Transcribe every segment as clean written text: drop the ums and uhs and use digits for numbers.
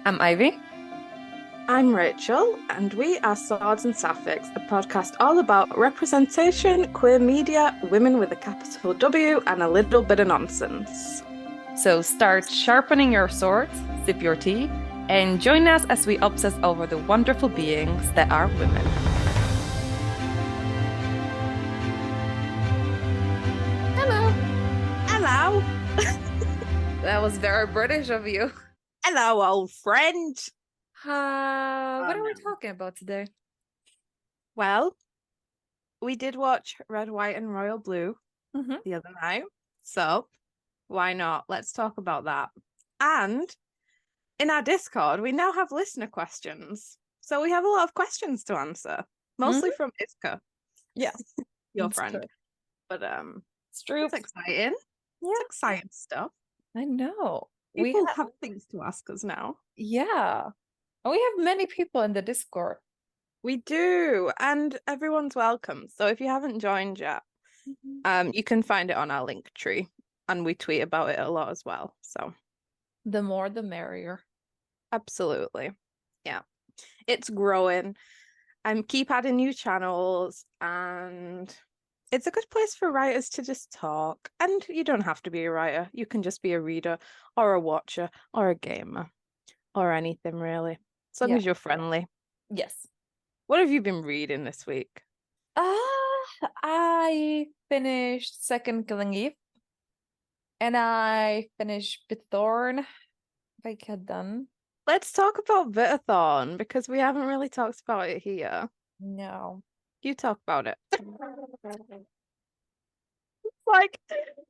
I'm Ivy. I'm Rachel, and we are Swords and Sapphics, a podcast all about representation, queer media, women with a capital W, and a little bit of nonsense. So start sharpening your swords, sip your tea, and join us as we obsess over the wonderful beings that are women. Hello. Hello. That was very British of you. Hello, old friend. What are we No. talking about today? Well, we did watch Red, White, and Royal Blue Mm-hmm. the other night, so why not? Let's talk about that. And in our Discord, we now have listener questions. So we have a lot of questions to answer, mostly from Iska, Yeah, your it's friend. true. But It's true. it's exciting. Yeah, It's exciting stuff. I know. We People have, have things to ask us now. yeah. And we have many people in the Discord. We do, and everyone's welcome. So if you haven't joined yet, you can find it on our link tree, and we tweet about it a lot as well. So The more, the merrier. absolutely, yeah, it's growing. Keep adding new channels, and it's a good place for writers to just talk. And you don't have to be a writer; you can just be a reader, or a watcher, or a gamer, or anything really, as long Yeah. as you're friendly. Yes. What have you been reading this week? I finished Second Killing Eve and I finished Bithorn. If I get done. Let's talk about Vitathon because we haven't really talked about it here. No. You talk about it. Like,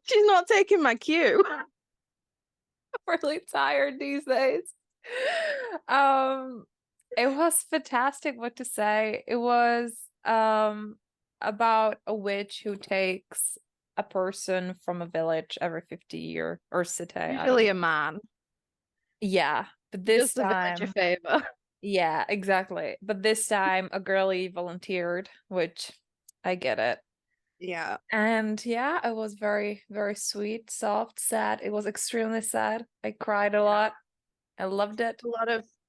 she's not taking my cue. I'm really tired these days. Um, it was fantastic what to say. It was about a witch who takes a person from a village every 50 year or city. I don't Usually know. a man. Yeah, but this Does the village a time, favor. yeah, exactly. But this time a girly volunteered, which I get it. Yeah. And yeah, it was very, very sweet, soft, sad. It was extremely sad. I cried a lot. I loved it.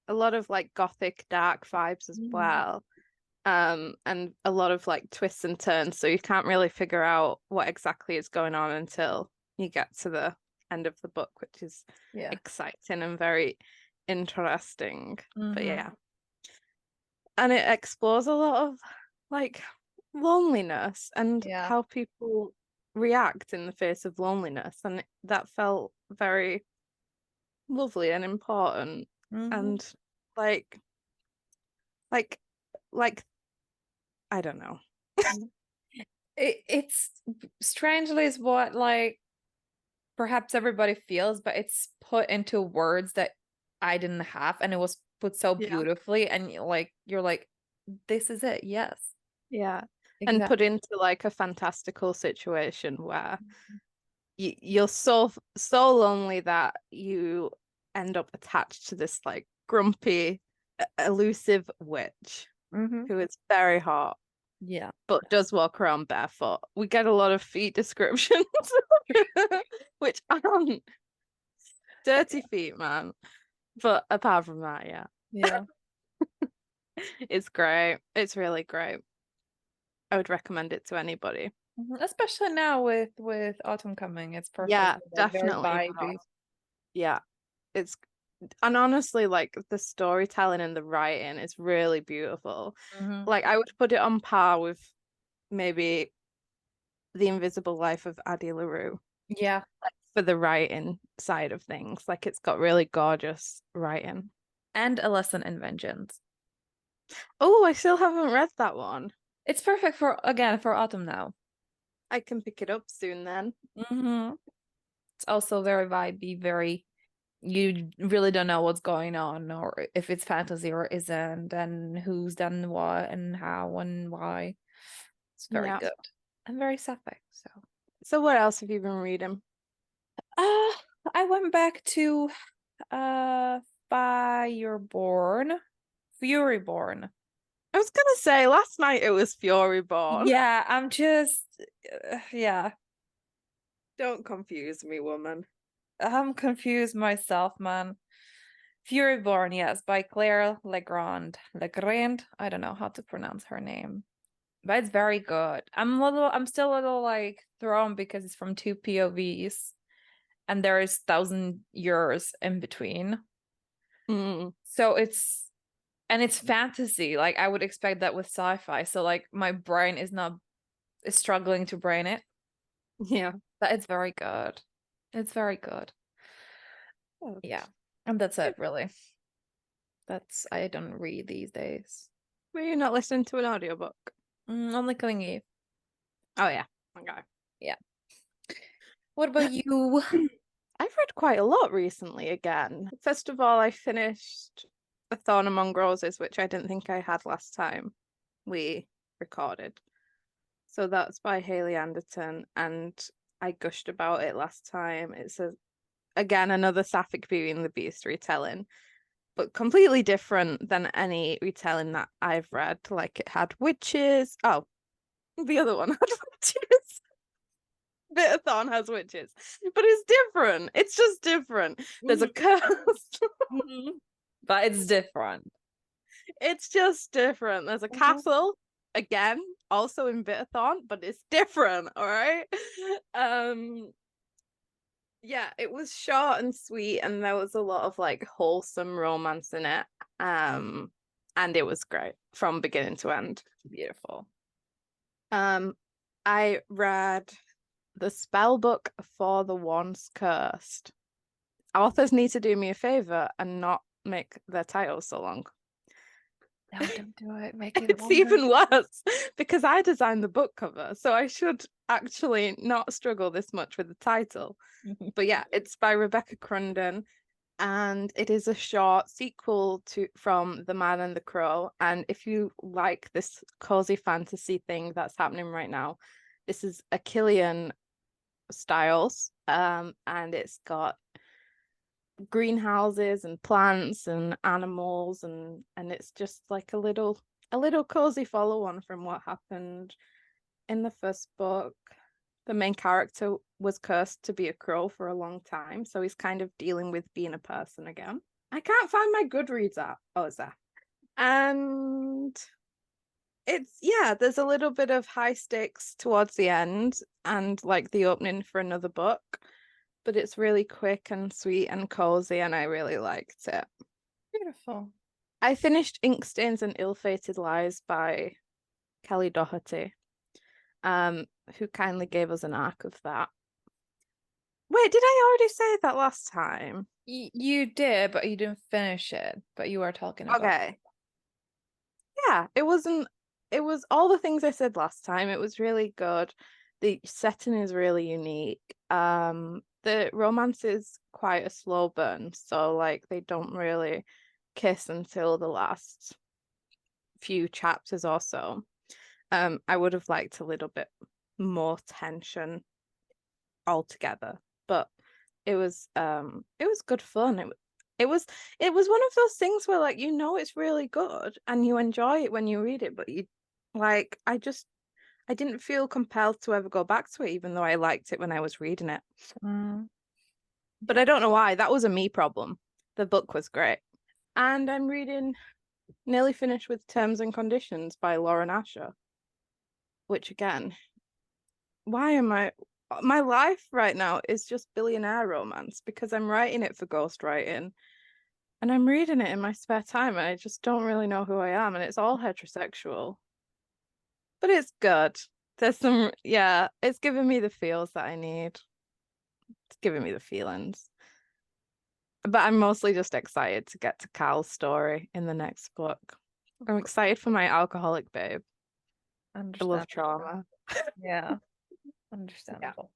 A lot of like gothic dark vibes as Mhm. well. And a lot of like twists and turns. So you can't really figure out what exactly is going on until you get to the end of the book, which is Yeah. exciting and very interesting. But Hmm. yeah. And it explores a lot of like loneliness and Yeah. how people react in the face of loneliness. And that felt very lovely and important. Hmm. And like, like, like, I don't know. It's strangely is what like perhaps everybody feels, but it's put into words that I didn't have, and it was put so Yeah. beautifully, and you're like, this is it. Yes, Yeah. And exactly. put into like a fantastical situation where you're so lonely that you end up attached to this like grumpy, elusive witch Hmm. who is very hot Yeah. but does walk around barefoot. We get a lot of feet descriptions, which aren't dirty feet, man. But apart from that, yeah, Yeah. it's great. It's really great. I would recommend it to anybody. Mhm. Especially now with autumn coming, it's perfect. Yeah, Like very definitely not. vibey. Yeah, it's and honestly, like the storytelling and the writing is really beautiful. Hmm. Like I would put it on par with maybe The Invisible Life of Addie LaRue Yeah. for the writing side of things. Like it's got really gorgeous writing. And a lesson in vengeance. Oh, I still haven't read that one. It's perfect for again for autumn now. I can pick it up soon then. Hmm. It's also very vibey, very you really don't know what's going on or if it's fantasy or isn't, and who's done what and how and why. It's very Yeah. good and very sapphic. So So what else have you been reading? uh I went back to uh Fireborn. Furyborn. I was gonna say last night it was Furyborn. Yeah, I'm just yeah. Don't confuse me, woman. I'm confused myself, man. Furyborn, yes, by Claire Legrand. Legrand? I don't know how to pronounce her name. But it's very good. I'm still a little like thrown because it's from two POVs and there is 1,000 years in between. Mm. So it's fantasy. Like I would expect that with sci-fi. So like my brain is struggling to brain it. Yeah. But it's very good. It's very good. Oh. Yeah. And that's it, really. I don't read these days. Were you not listening to an audiobook? Only Killing Eve. Oh yeah. Okay. Yeah. What about you? I've read quite a lot recently again. First of all, I finished A Thorn Among Roses, which I didn't think I had last time we recorded. So that's by Hayley Anderton, and I gushed about it last time. It's again another Sapphic Beauty and the Beast retelling, but completely different than any retelling that I've read. Like it had witches. Oh, the other one had witches. Bit of Thorn has witches, but it's different. It's just different. There's a curse. But it's different. It's just different. There's a castle again, also in Bitterthorn, but it's different. All right. Yeah, it was short and sweet, and there was a lot of like wholesome romance in it. And it was great from beginning to end. Beautiful. I read the spell book for the Once Cursed. Authors need to do me a favor and not make their titles so long. No, don't do it. Make it It's longer. even worse because I designed the book cover, so I should actually not struggle this much with the title. But yeah, it's by Rebecca Crunden, and it is a short sequel from The Man and the Crow. And if you like this cozy fantasy thing that's happening right now, this is a Killian Styles, and it's got greenhouses and plants and animals, and it's just like a little cozy follow on from what happened in the first book. The main character was cursed to be a crow for a long time, so he's kind of dealing with being a person again. I can't find my Goodreads app. Oh, it's there. And there's a little bit of high stakes towards the end and like the opening for another book, but it's really quick and sweet and cozy, and I really liked it. Beautiful. I finished Inkstains and Ill-Fated Lies by Kelly Doherty, who kindly gave us an arc of that. Wait, did I already say that last time? You did, but you didn't finish it. But you are talking about. Okay. Yeah, it was all the things I said last time. It was really good. The setting is really unique. The romance is quite a slow burn, so like they don't really kiss until the last few chapters or so. I would have liked a little bit more tension altogether, but it was good fun. It was one of those things where like it's really good and you enjoy it when you read it, but you like I didn't feel compelled to ever go back to it, even though I liked it when I was reading it. But I don't know why. That was a me problem. The book was great. And I'm nearly finished with Terms and Conditions by Lauren Asher, which again, my life right now is just billionaire romance because I'm writing it for ghostwriting and I'm reading it in my spare time and I just don't really know who I am, and it's all heterosexual. But it's good. There's some, yeah, it's giving me the feels that I need. It's giving me the feelings. But I'm mostly just excited to get to Cal's story in the next book. I'm excited for my alcoholic babe. I love trauma. Yeah. Understandable.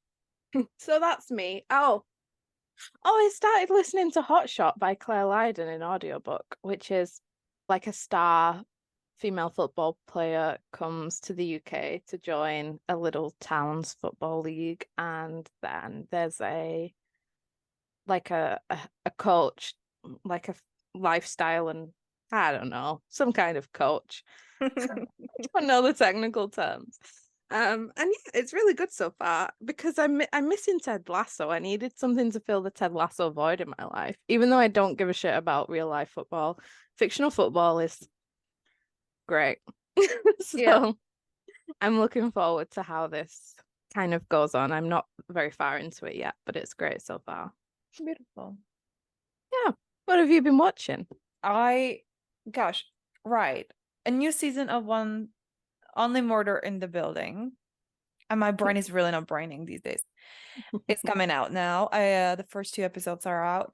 Yeah. So that's me. Oh, I started listening to Hot Shot by Claire Lydon in audiobook, which is like a star female football player comes to the UK to join a little town's football league, and then there's a coach, like a lifestyle and I don't know, some kind of coach. I don't know the technical terms. And yeah, it's really good so far because I'm missing Ted Lasso. I needed something to fill the Ted Lasso void in my life. Even though I don't give a shit about real life football, fictional football is great. Yeah, So I'm looking forward to how this kind of goes on. I'm not very far into it yet, but it's great so far. beautiful. Yeah. What have you been watching? Gosh, right. A new season of One Only Murder in the Building. And my brain is really not braining these days. It's coming out now. The first two episodes are out.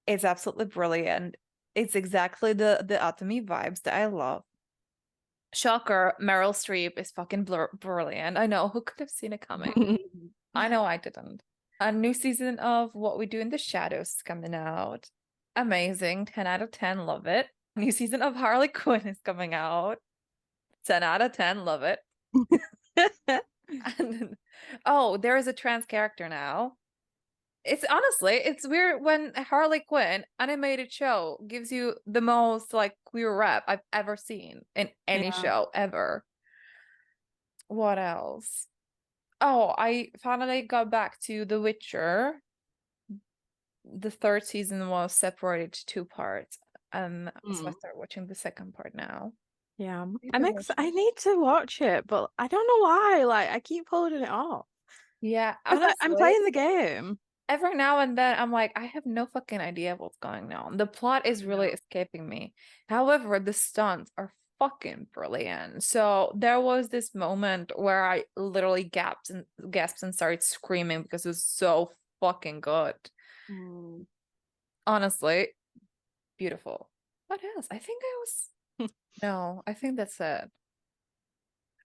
It's absolutely brilliant. It's exactly the Atomy vibes that I love. Shocker, Meryl Streep is fucking brilliant. I know, who could have seen it coming? I know I didn't. A new season of What We Do in the Shadows is coming out. Amazing. 10 out of 10, love it. New season of Harley Quinn is coming out. 10 out of 10, love it. And then, oh, there is a trans character now. It's honestly, it's weird when a Harley Quinn animated show gives you the most like queer rep I've ever seen in any Yeah. show ever. What else? Oh, I finally got back to The Witcher. The third season was separated to two parts. So I Mm. started watching the second part now. Yeah. You've been I watching? need to watch it, but I don't know why. Like I keep holding it off. Yeah, Because I'm honestly, playing the game. every now and then I'm like, I have no fucking idea what's going on. The plot is really Yeah. escaping me. However, the stunts are fucking brilliant. So there was this moment where I literally gasped and started screaming because it was so fucking good. Mm. Honestly, beautiful. What else? I think I was no, I think that's it.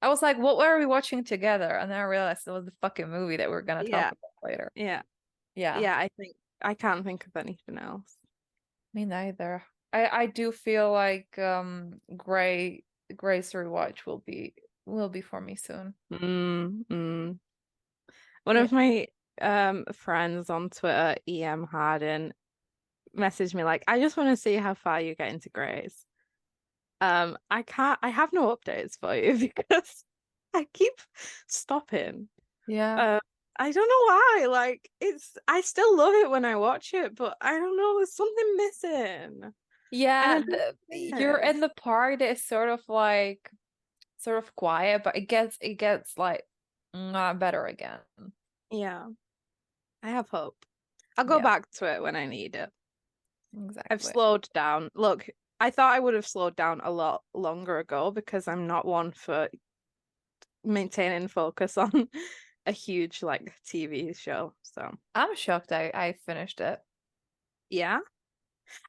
I was like, what were we watching together? And then I realized it was the fucking movie that we're gonna talk Yeah. about later. Yeah. Yeah, Yeah, I can't think of anything else. me neither. I do feel like Gray's rewatch will be for me soon. Mm, mm. One Yeah. of my friends on Twitter, EM Harden, messaged me like, I just want to see how far you get into Grace. I have no updates for you because I keep stopping. Yeah. Uh, I don't know why. Like I still love it when I watch it, but I don't know, there's something missing. And I Yeah, don't think you're there in is. the part that is sort of quiet, but it gets like better again. Yeah, I have hope. I'll go Yeah, back to it when I need it. I've exactly. slowed down. Look, I thought I would have slowed down a lot longer ago because I'm not one for maintaining focus on a huge like TV show. So, I'm shocked I finished it. yeah.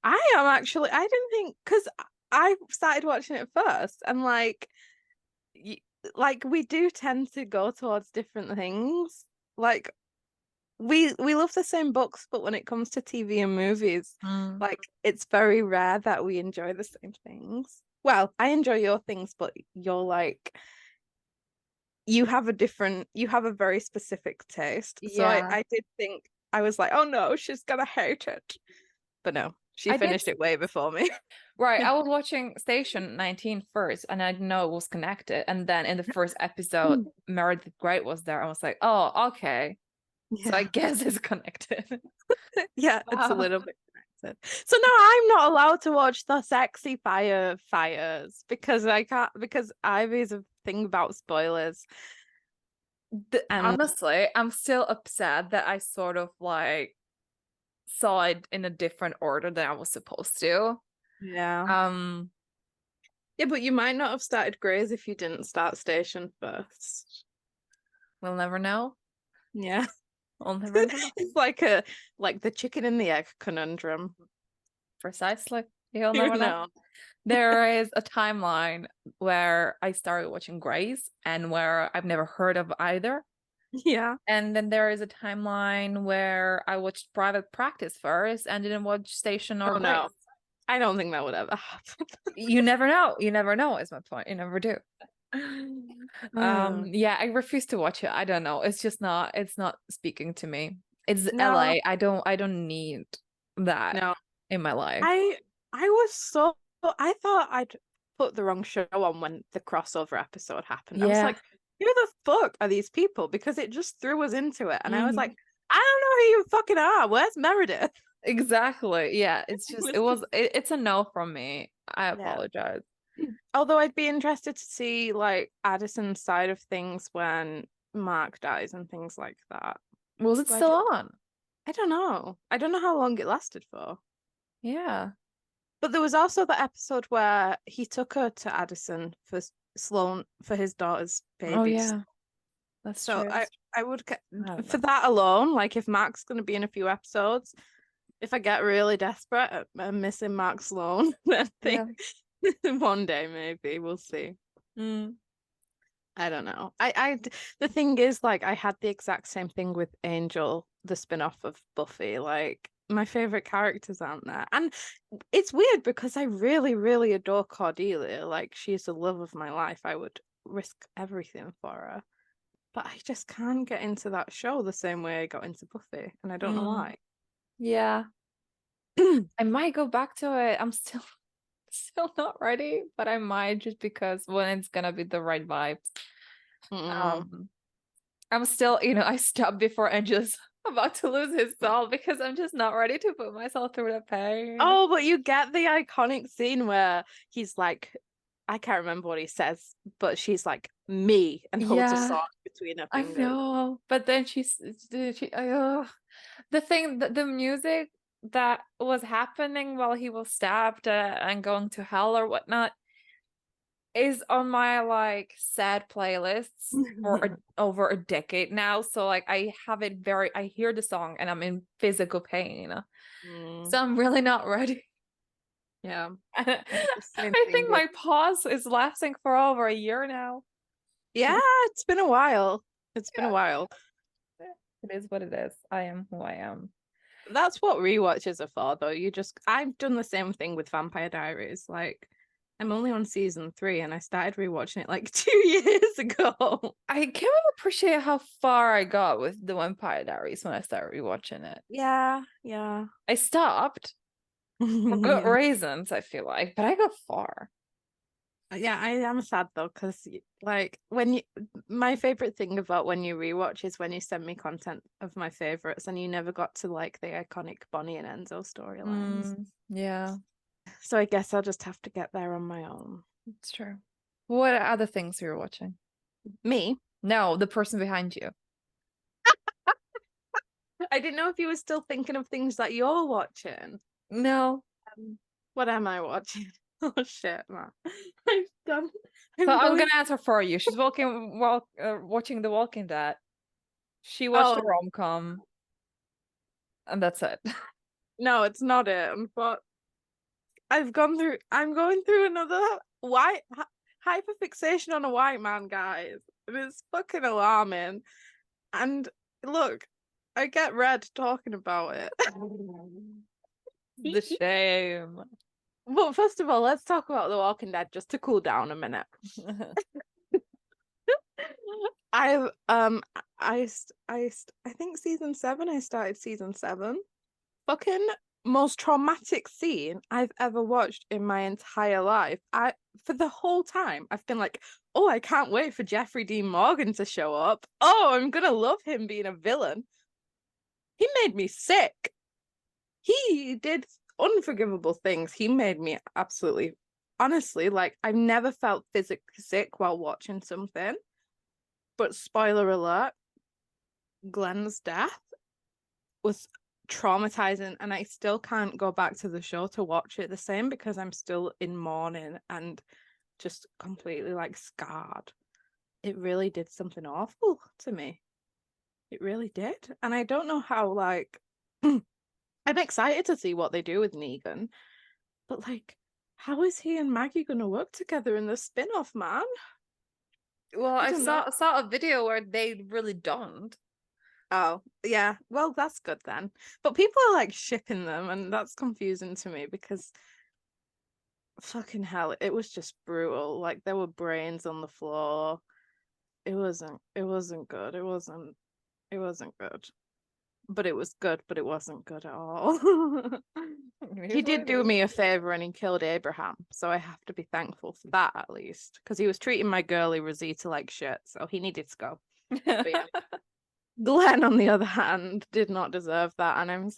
I am actually. I didn't think because I started watching it first, and y- like we do tend to go towards different things. Like we love the same books, but when it comes to TV and movies, Mm. like it's very rare that we enjoy the same things. Well, I enjoy your things, but you're like you have a very specific taste. So Yeah. I did think I was like, oh no, she's gonna hate it. But no, she I did. finished it way before me. Right. I was watching Station 19 first, and I didn't know it was connected. And then in the first episode, Meredith Grey was there. I was like, oh, okay. So I Yeah. guess it's connected. Yeah, it's a Wow. little bit connected. So now I'm not allowed to watch the sexy fires because I can't because Ivy's a thing about spoilers. And Honestly, I'm still upset that I sort of like saw it in a different order than I was supposed to. yeah. Um, Yeah, but you might not have started Grays if you didn't start Station first. we'll never know. Yeah. We'll never know. It's like the chicken and the egg conundrum. Precisely. You'll You never know. know. There is a timeline where I started watching Grace and where I've never heard of either. Yeah. And then there is a timeline where I watched Private Practice first and didn't watch Station or Oh no. Grace. I don't think that would ever happen. You never know. You never know is my point. You never do. Uh, Yeah, I refuse to watch it. I don't know. It's not speaking to me. It's no, LA. I don't need that no. in my life. I was I thought I'd put the wrong show on when the crossover episode happened. I was Yeah. like, who the fuck are these people? Because it just threw us into it. And I was like, Mhm. I don't know who you fucking are. Where's Meredith? Exactly. Yeah, it's It just was just, it's a no from me. I yeah. apologize. Although I'd be interested to see like Addison's side of things when Mark dies and things like that. Was it But still on? I don't know. I don't know how long it lasted for. Yeah. But there was also the episode where he took her to Addison for Sloan for his daughter's Oh babies. yeah, that's So true. I would I don't for know. that alone, like if Mark's going to be in a few episodes, if I get really desperate at missing Mark Sloan, then I think Yeah. one day maybe we'll see. Mm. I don't know. The thing is, like, I had the exact same thing with Angel, the spin-off of Buffy. Like, my favorite characters aren't there. And it's weird because I really, really adore Cordelia. Like, she's the love of my life. I would risk everything for her. But I just can't get into that show the same way I got into Buffy, and I don't know Mm. why. Yeah. I might go back to it. I'm still still not ready, but I might just because when it's gonna be the right vibes. Mm. Um, I'm still, I stopped before Angel's about to lose his soul because I'm just not ready to put myself through the pain. Oh, but you get the iconic scene where he's like, I can't remember what he says, but she's like, me, and holds a Yeah, sword between her I fingers. know. But then the thing, the music that was happening while he was stabbed and going to hell or whatnot is on my like sad playlists for over a decade now. So like I hear the song and I'm in physical pain. Mm, So I'm really not ready. yeah, the same I thing think with. my pause is lasting for over a year now. Yeah, it's been a while. It's been a Yeah, while. it is what it is. I am who I am. That's what rewatches are for, though. I've done the same thing with Vampire Diaries. Like, I'm only on season 3, and I started rewatching it like 2 years ago. I can't really appreciate how far I got with the Vampire Diaries when I started rewatching it. Yeah, yeah. I stopped for good reasons, I feel like, but I got far. Yeah, I am sad though, because like when you, my favorite thing about when you rewatch is when you send me content of my favorites, and you never got to like the iconic Bonnie and Enzo storylines. Yeah, So I guess I'll just have to get there on my own. it's true. What other things you were watching? Me? No, the person behind you. I didn't know if you were still thinking of things that you're watching. No. What am I watching? Oh shit, man. I'm done. So I'm I'm going. gonna answer for you. She's watching The Walking Dead. She watched Oh a rom-com, and that's it. no, it's not it. But I'm going through another white hyperfixation on a white man, guys. And it's fucking alarming. And look, I get red talking about it. The shame. But first of all, let's talk about The Walking Dead just to cool down a minute. I've I think season 7, I started season 7. Fucking most traumatic scene I've ever watched in my entire life. I For the whole time I've been like, oh, I can't wait for Jeffrey Dean Morgan to show up. Oh, I'm gonna love him being a villain. He made me sick. He did unforgivable things. He made me absolutely, honestly, like I've never felt physically sick while watching something. But spoiler alert, Glenn's death was traumatizing, and I still can't go back to the show to watch it the same because I'm still in mourning and just completely like scarred. It really did something awful to me. It really did. And I don't know how, like, I'm excited to see what they do with Negan, but like, how is he and Maggie going to work together in the spin-off, man? Well, I I don't know. saw a video where they really don't. Oh, yeah. Well, that's good then. But people are like shipping them, and that's confusing to me because fucking hell, it was just brutal. Like there were brains on the floor. It wasn't good. It wasn't good. but it was good, but it wasn't good at all. He Usually did it do is. me a favor and he killed Abraham, so I have to be thankful for that at least, because he was treating my girly Rosita like shit, so he needed to go. But yeah, Glenn, on the other hand, did not deserve that, and I'm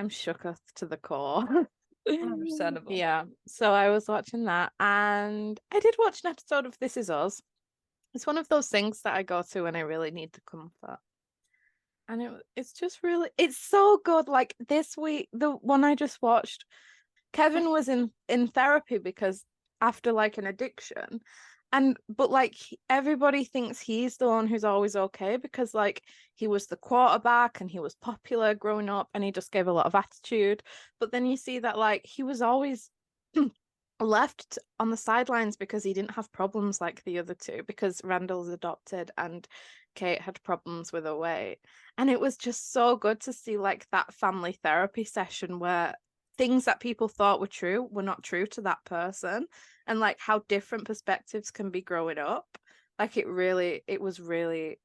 shooketh to the core. Understandable. Yeah, so I was watching that, and I did watch an episode of This Is Us. It's one of those things that I go to when I really need the comfort. And it's just really, it's so good. Like this week, the one I just watched, Kevin was in therapy because after like an addiction, but like everybody thinks he's the one who's always okay because like he was the quarterback and he was popular growing up and he just gave a lot of attitude. But then you see that like he was always left on the sidelines because he didn't have problems like the other two, because Randall's adopted and Kate had problems with her weight. And it was just so good to see like that family therapy session where things that people thought were true were not true to that person, and like how different perspectives can be growing up. Like it was really,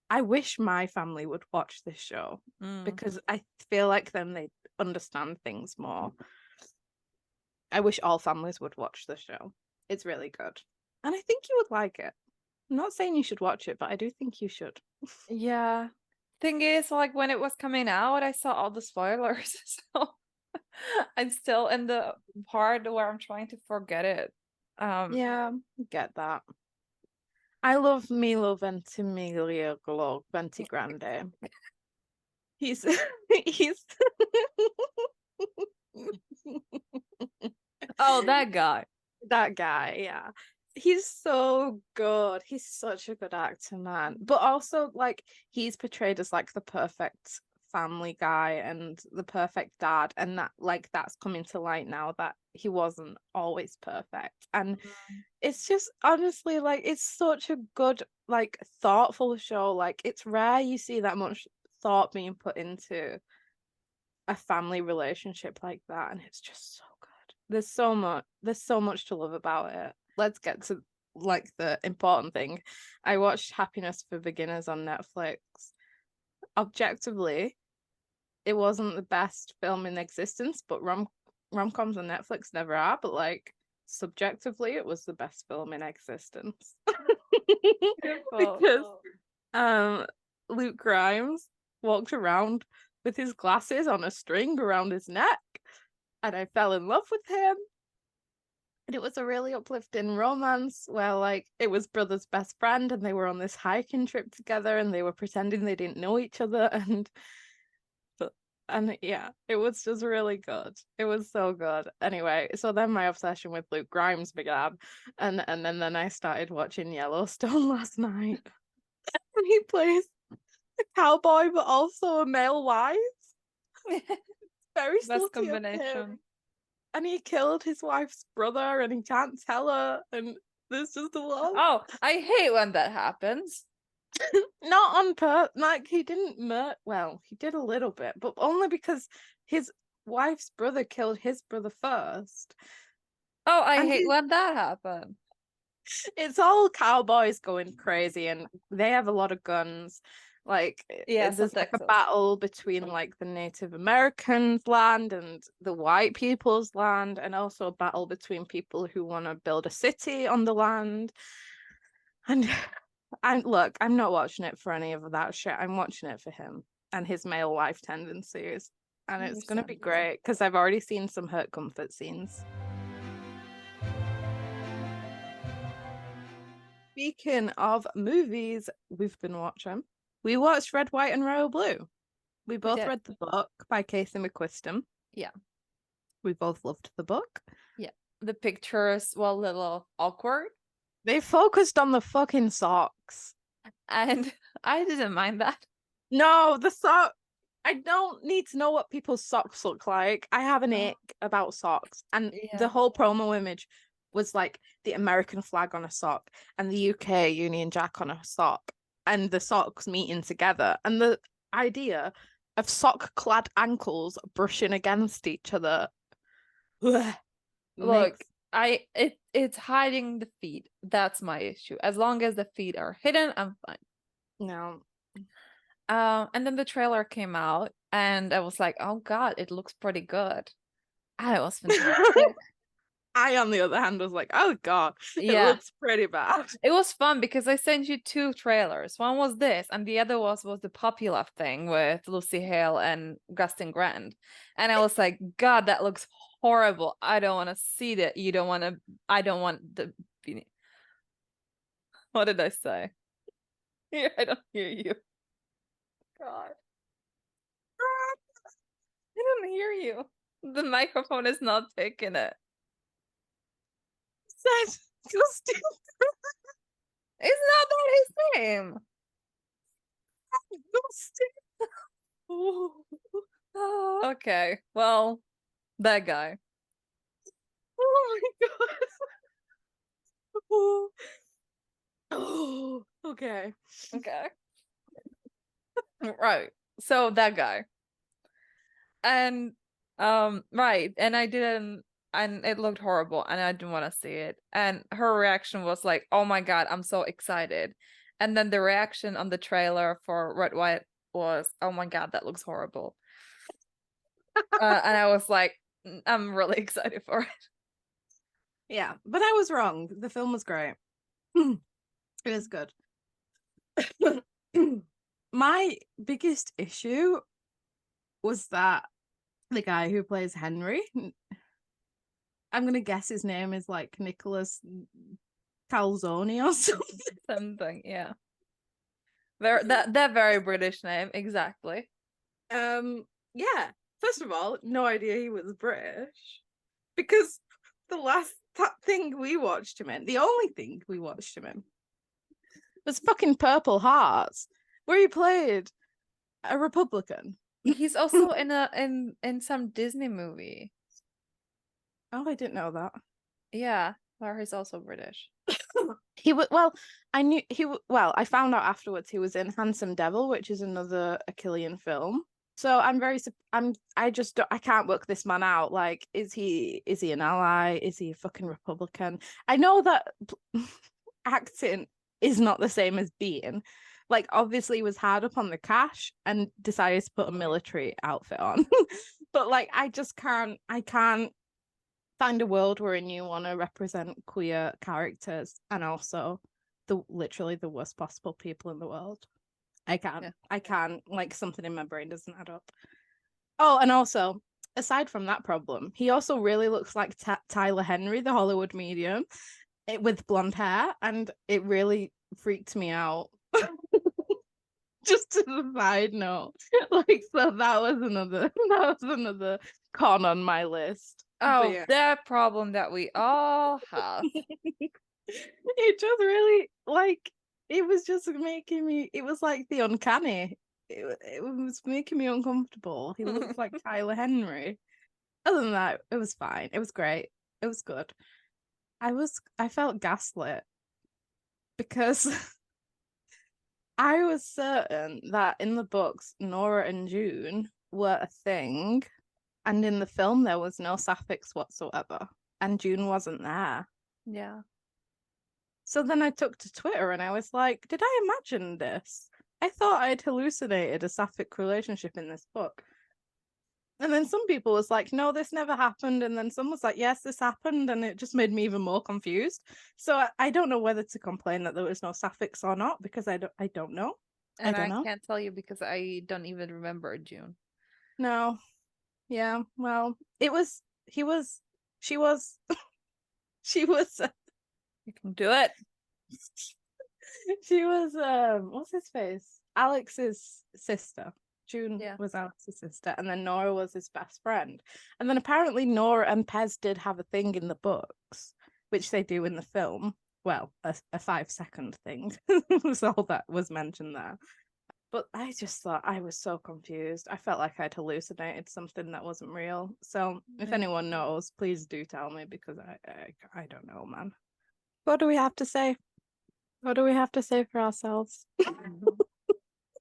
I wish my family would watch this show because I feel like then they understand things more. I wish all families would watch the show. It's really good. And I think you would like it. I'm not saying you should watch it, but I do think you should. Yeah. Thing is, like when it was coming out, I saw all the spoilers. So I'm still in the part where I'm trying to forget it. Yeah, get that. I love Milo Ventimiglia Ventigrande. He's he's Oh, that guy. that guy, yeah. He's so good. He's such a good actor, man. But also, like, he's portrayed as like the perfect family guy and the perfect dad, and that like that's coming to light now that he wasn't always perfect. And it's just honestly like it's such a good, like thoughtful show. Like it's rare you see that much thought being put into a family relationship like that, and it's just so good. There's so much to love about it. Let's get to like the important thing. I watched Happiness for Beginners on Netflix. Objectively, it wasn't the best film in existence, but rom-coms on Netflix never are, but like subjectively it was the best film in existence. Beautiful. Because Luke Grimes walked around with his glasses on a string around his neck, and I fell in love with him. And it was a really uplifting romance where like it was brother's best friend and they were on this hiking trip together and they were pretending they didn't know each other, and yeah, it was just really good. It was so good. Anyway, so then my obsession with Luke Grimes began, and then I started watching Yellowstone last night. And he plays a cowboy but also a male wife. Very Best slutty of him. combination. And he killed his wife's brother and he can't tell her, and there's just a lot. Oh, I hate when that happens. Not on purpose. Like he didn't well, he did a little bit, but only because his wife's brother killed his brother first. Oh, I And hate when that happens. it's all cowboys going crazy and they have a lot of guns. Like Yeah, there's like a Texas. battle between like the Native Americans land and the white people's land, and also a battle between people who want to build a city on the land. And look, I'm not watching it for any of that shit. I'm watching it for him and his male wife tendencies. And it's gonna be Understandable. great because I've already seen some hurt comfort scenes. Speaking of movies we've been watching, we watched Red, White, and Royal Blue. We both did. read the book by Casey McQuiston. Yeah. We both loved the book. Yeah. The pictures were a little awkward. They focused on the fucking socks. And I didn't mind that. No, the sock. I don't need to know what people's socks look like. I have an ick about socks. And the whole promo image was like the American flag on a sock and the UK Union Jack on a sock and the socks meeting together. And the idea of sock-clad ankles brushing against each other. Look, it's hiding the feet. That's my issue. As long as the feet are hidden, I'm fine. No. And then the trailer came out, and I was like, oh God, it looks pretty good. And it was fantastic. I, on the other hand, was like, oh God, it Yeah. looks pretty bad. It was fun because I sent you two trailers. One was this, and the other was the Puppy Love thing with Lucy Hale and Gustin Grant. And I was like, God, that looks horrible. I don't want to see that. You don't want to. I don't want the. What did I say? Yeah, I don't hear you. God, I don't hear you. The microphone is not taking it. Said, Gustin. It's not that his name. Gustin. Okay, well, that guy. Oh my God. Oh, oh, okay. Okay. Right. So that guy. And right, and I didn't and it looked horrible and I didn't want to see it. And her reaction was like, "Oh my God, I'm so excited." And then the reaction on the trailer for Red White was, "Oh my God, that looks horrible." And I was like, I'm really excited for it." Yeah, but I was wrong. The film was great. It was good. My biggest issue was that the guy who plays Henry, I'm gonna guess his name is like Nicholas Calzone or something. Something, yeah. That very British name, exactly. Yeah. First of all, no idea he was British because the last thing we watched him in, the only thing we watched him in, was fucking Purple Hearts, where he played a Republican. He's also in some Disney movie. Oh, I didn't know that. Yeah, where he's also British. He was well. I knew he. Well, I found out afterwards he was in Handsome Devil, which is another Achillean film. So I'm very. I just. I can't work this man out. Like, is he? Is he an ally? Is he a fucking Republican? I know that acting is not the same as being. Like, obviously, he was hard up on the cash and decided to put a military outfit on. But like, I just can't. I can't find a world wherein you want to represent queer characters and also literally the worst possible people in the world. I can't. Yeah. I can't. Like, something in my brain doesn't add up. Oh, and also, aside from that problem, he also really looks like Tyler Henry, the Hollywood medium, with blonde hair, and it really freaked me out. Just to the side note, like, so that was another con on my list. Oh, Yeah. that problem that we all have. It just really, like, it was just making me, it was like the uncanny. It was making me uncomfortable. He looks like Tyler Henry. Other than that, it was fine. It was great. It was good. I felt gaslit because I was certain that in the books, Nora and June were a thing, and in the film, there was no sapphics whatsoever, and June wasn't there. Yeah. So then I took to Twitter and I was like, did I imagine this? I thought I'd hallucinated a sapphic relationship in this book. And then some people was like, no, this never happened. And then some was like, yes, this happened. And it just made me even more confused. So I don't know whether to complain that there was no sapphics or not, because I don't know. And I don't I know. can't tell you because I don't even remember June. No. Yeah. Well, she was, she was, You can do it. she was, what's his face? Alex's sister. June Yeah. was Alex's sister, and then Nora was his best friend. And then apparently Nora and Pez did have a thing in the books, which they do in the film. Well, a 5-second thing was all that was mentioned there. But I just thought I was so confused. I felt like I'd hallucinated something that wasn't real. So if anyone knows, please do tell me, because I don't know, man. What do we have to say? What do we have to say for ourselves?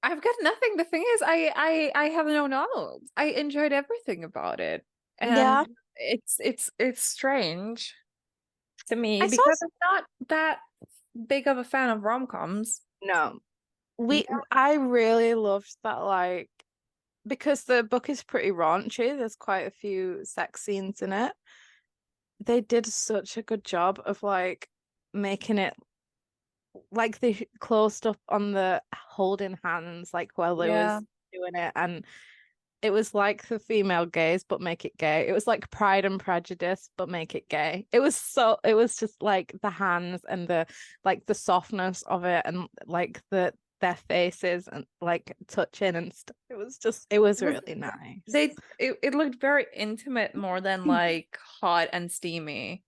I've got nothing. The thing is, I have no notes. I enjoyed everything about it. And Yeah. it's strange to me I saw because I'm not that big of a fan of rom-coms. no. I really loved that, like, because the book is pretty raunchy, there's quite a few sex scenes in it. They did such a good job of like making it like they closed up on the holding hands like while they Yeah. was doing it, and it was like the female gaze but make it gay. It was like Pride and Prejudice but make it gay. It was just like the hands and the like the softness of it and like their faces and like touching and stuff. It was It was really nice. it looked very intimate more than like hot and steamy.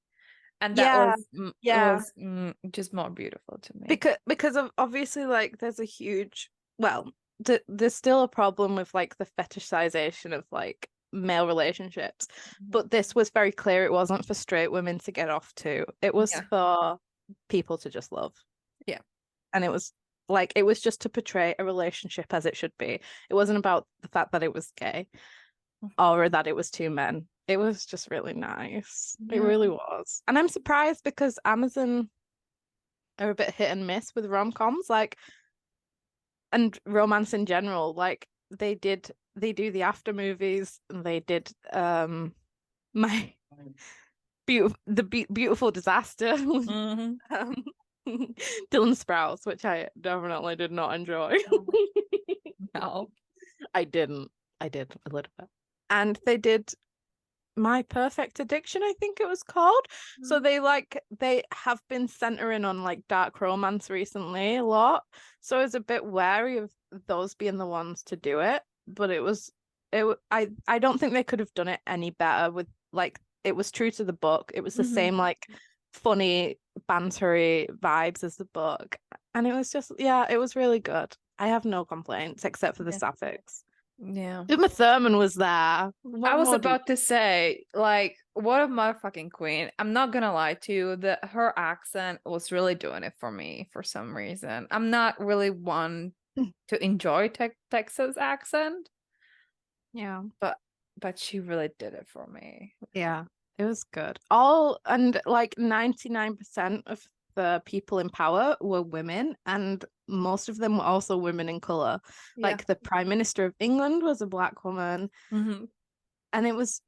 And that Yeah, yeah. was just more beautiful to me. Because of obviously like there's a huge well there's still a problem with like the fetishization of like male relationships, but this was very clear it wasn't for straight women to get off to. It was Yeah. for people to just love. Yeah. And it was just to portray a relationship as it should be. It wasn't about the fact that it was gay or that it was two men. It was just really nice. It Yeah. really was. And I'm surprised because Amazon are a bit hit and miss with rom-coms, like, and romance in general. Like they do the after movies and they did my beautiful disaster with Mm-hmm. um, Dylan Sprouse, which I definitely did not enjoy. No. I did a little bit. And they did My Perfect Addiction, I think it was called. So they have been centering on like dark romance recently a lot. So I was a bit wary of those being the ones to do it. But I don't think they could have done it any better with like it was true to the book. It was the same like funny bantery vibes as the book. And it was just it was really good. I have no complaints except for the Yeah. sapphics. Yeah. Uma Thurman was there. I What was more do you about to say, like, what a motherfucking queen. I'm not gonna lie to you, that her accent was really doing it for me for some reason. I'm not really one to enjoy Texas accent, Yeah. but she really did it for me. Yeah, it was good. All and like 99% of the people in power were women, and most of them were also women in color. Yeah. Like the Prime Minister of England was a black woman, Mm-hmm. and it was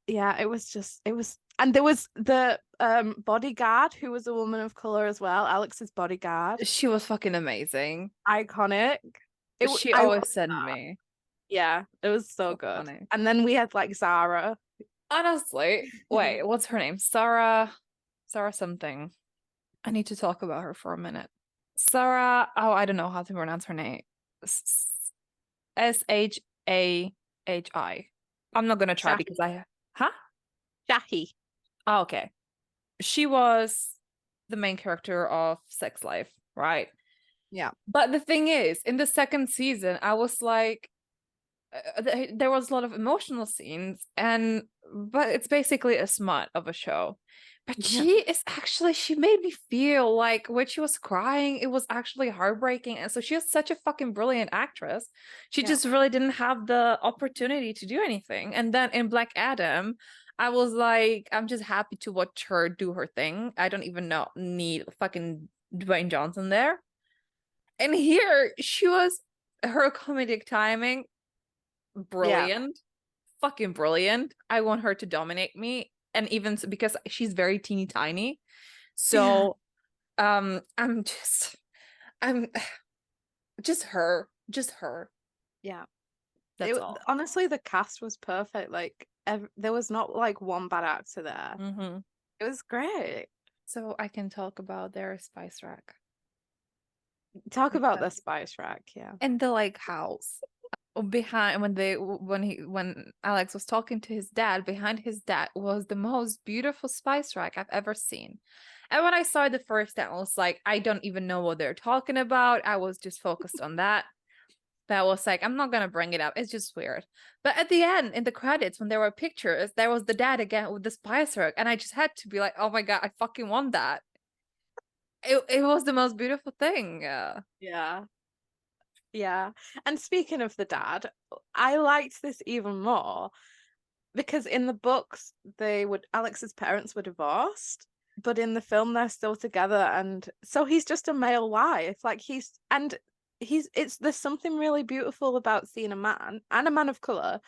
and there was the bodyguard who was a woman of color as well, Alex's bodyguard. She was fucking amazing. Iconic. She I always love sent that. me. Yeah, it was so So good. funny. And then we had like Zara. Honestly, wait, what's her name? Sarah something. I need to talk about her for a minute. Sarah, oh, I don't know how to pronounce her name. Shahi. I'm not gonna try because huh? Shahi. Oh, okay. She was the main character of Sex Life, right? Yeah. But the thing is, in the second season, I was like, there was a lot of emotional scenes, but it's basically a smut of a show. But Yeah. she made me feel like when she was crying, it was actually heartbreaking. And so she was such a fucking brilliant actress. She Yeah. just really didn't have the opportunity to do anything. And then in Black Adam, I was like, I'm just happy to watch her do her thing. I don't even need fucking Dwayne Johnson there. And here she was, her comedic timing, Yeah. brilliant, fucking brilliant. I want her to dominate me, and even because she's very teeny tiny. So I'm I'm just her. Yeah. That's all. Honestly, the cast was perfect. Like there was not like one bad actor there. Mm-hmm. It was great. So I can talk about their spice rack Talk about the spice rack. Yeah. and the like house behind when Alex was talking to his dad. Behind his dad was the most beautiful spice rack I've ever seen. And when I saw it the first time, I was like, I don't even know what they're talking about. I was just focused on that. That was like, I'm not gonna bring it up. It's just weird. But at the end, in the credits, when there were pictures, there was the dad again with the spice rack, and I just had to be like, oh my god, I fucking want that. It was the most beautiful thing. Yeah. Yeah. And speaking of the dad, I liked this even more because in the books Alex's parents were divorced, but in the film they're still together, and so he's just a male wife. Like and there's something really beautiful about seeing a man and a man of color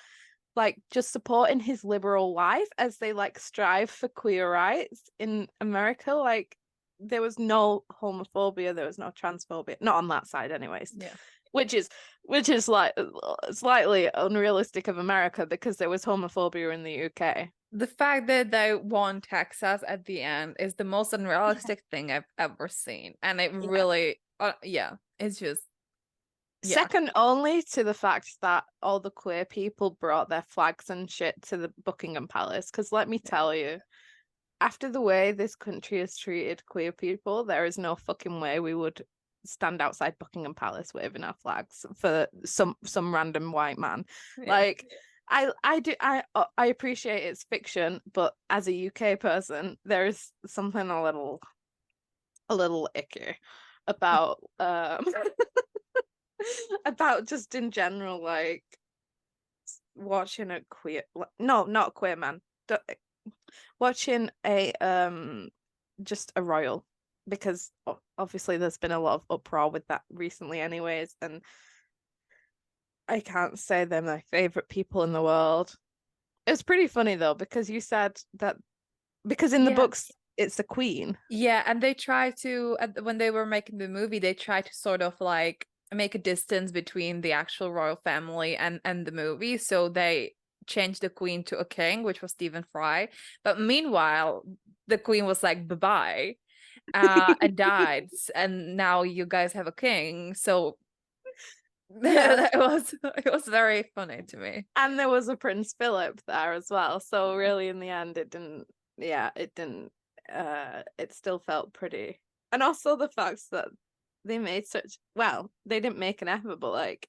like just supporting his liberal life as they like strive for queer rights in America. Like there was no homophobia, there was no transphobia, not on that side anyways. Yeah. Which is like slightly unrealistic of America because there was homophobia in the UK. The fact that they won Texas at the end is the most unrealistic thing I've ever seen. And it Yeah. really, yeah, it's just, yeah. Second only to the fact that all the queer people brought their flags and shit to the Buckingham Palace. Because let me tell you, after the way this country has treated queer people, there is no fucking way we would stand outside Buckingham Palace waving our flags for some random white man. Yeah. Like I appreciate it's fiction, but as a UK person, there is something a little icky about about just in general like watching a queer no, not a queer man. Watching a just a royal because obviously there's been a lot of uproar with that recently anyways, and I can't say they're my favorite people in the world. It was pretty funny though because you said that because in the Yeah. books it's the queen. Yeah, and they try to, when they were making the movie, they try to sort of like make a distance between the actual royal family and the movie. So they changed the queen to a king, which was Stephen Fry. But meanwhile, the queen was like, bye-bye, and died. And now you guys have a king. So Yeah. it was very funny to me. And there was a Prince Philip there as well. So really in the end it didn't it still felt pretty. And also the fact that they made such well, they didn't make an effort, but like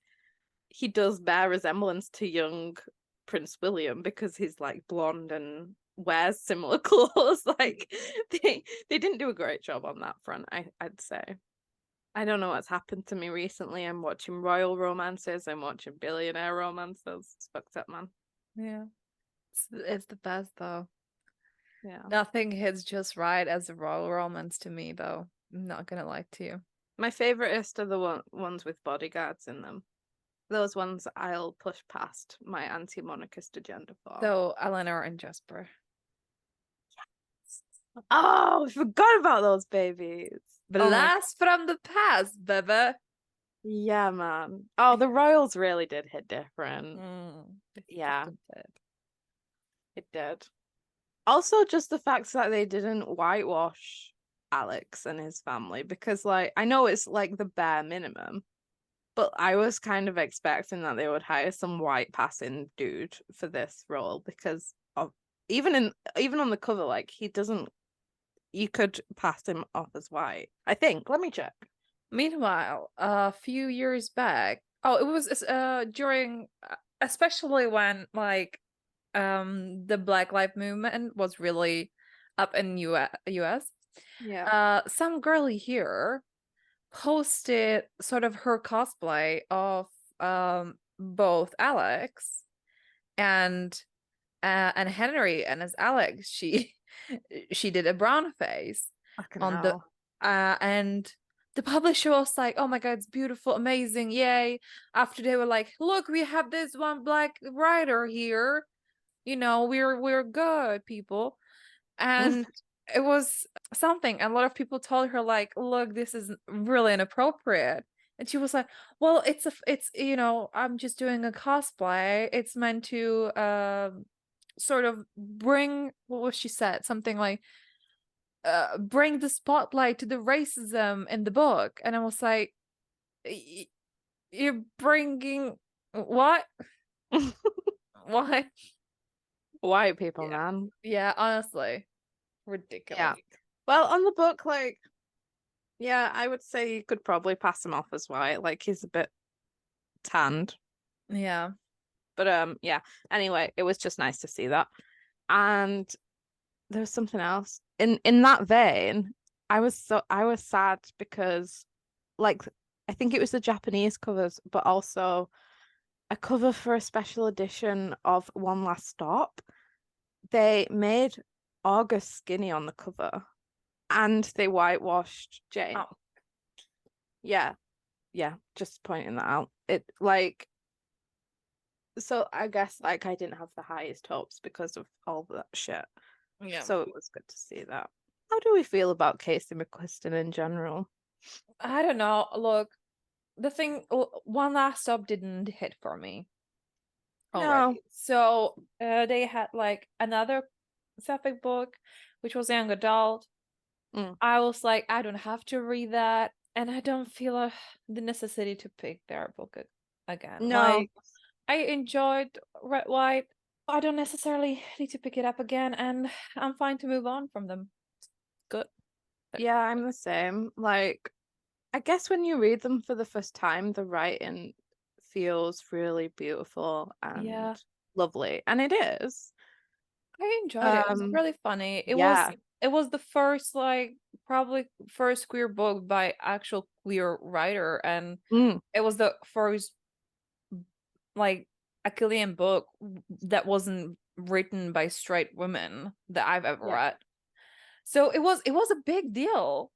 he does bear resemblance to young Prince William because he's like blonde and wears similar clothes. Like they didn't do a great job on that front, I'd say. I don't know what's happened to me recently. I'm watching royal romances. I'm watching billionaire romances. It's fucked up, man. Yeah. It's the best though. Yeah. Nothing hits just right as a royal romance to me though. I'm not gonna lie to you. My favoriteest are the ones with bodyguards in them. Those ones I'll push past my anti-monarchist agenda for. So Eleanor and Jasper. Oh, I forgot about those babies. Blast from the past, baby. Yeah, man. Oh, the royals really did hit different. Yeah, it did. Also, just the fact that they didn't whitewash Alex and his family because, like, I know it's like the bare minimum, but I was kind of expecting that they would hire some white passing dude for this role because of even on the cover, like he doesn't. You could pass him off as white. I think. Let me check. Meanwhile, a few years back, oh, it was during, especially when like the Black Lives Movement was really up in US. Yeah. Some girlie here posted sort of her cosplay of both Alex and Henry, and as Alex, she did a brown face Fucking on the hell. and the publisher was like, oh my god, it's beautiful, amazing, yay. After they were like, look, we have this one black writer here, you know, we're good people. And it was something, a lot of people told her like, look, this is really inappropriate. And she was like, well, it's you know, I'm just doing a cosplay, it's meant to sort of bring, what was she said, something like bring the spotlight to the racism in the book. And I was like, you're bringing what? What? White people, Yeah. man. Yeah, honestly, ridiculous. Yeah. Well, on the book, like, yeah, I would say you could probably pass him off as white. Like, he's a bit tanned. Yeah. But yeah. Anyway, it was just nice to see that. And there was something else. In that vein, I was sad because like I think it was the Japanese covers, but also a cover for a special edition of One Last Stop. They made August skinny on the cover and they whitewashed Jane. Oh. Yeah. yeah, just pointing that out. It like so I guess like I didn't have the highest hopes because of all that shit. Yeah. So it was good to see that. How do we feel about Casey McQuiston in general? I don't know. Look, the thing, One Last Stop didn't hit for me No. already. So they had like another sapphic book, which was young adult. Mm. I was like, I don't have to read that, and I don't feel the necessity to pick their book again. No. Like, I enjoyed Red White. I don't necessarily need to pick it up again, and I'm fine to move on from them. Good. Yeah, I'm the same. Like, I guess when you read them for the first time, the writing feels really beautiful and Yeah, lovely, and it is. I enjoyed it. It was Um, really funny. yeah. It was the first like probably first queer book by actual queer writer, and Mm, it was the first like Achillean book that wasn't written by straight women that I've ever yeah. read. So it was a big deal,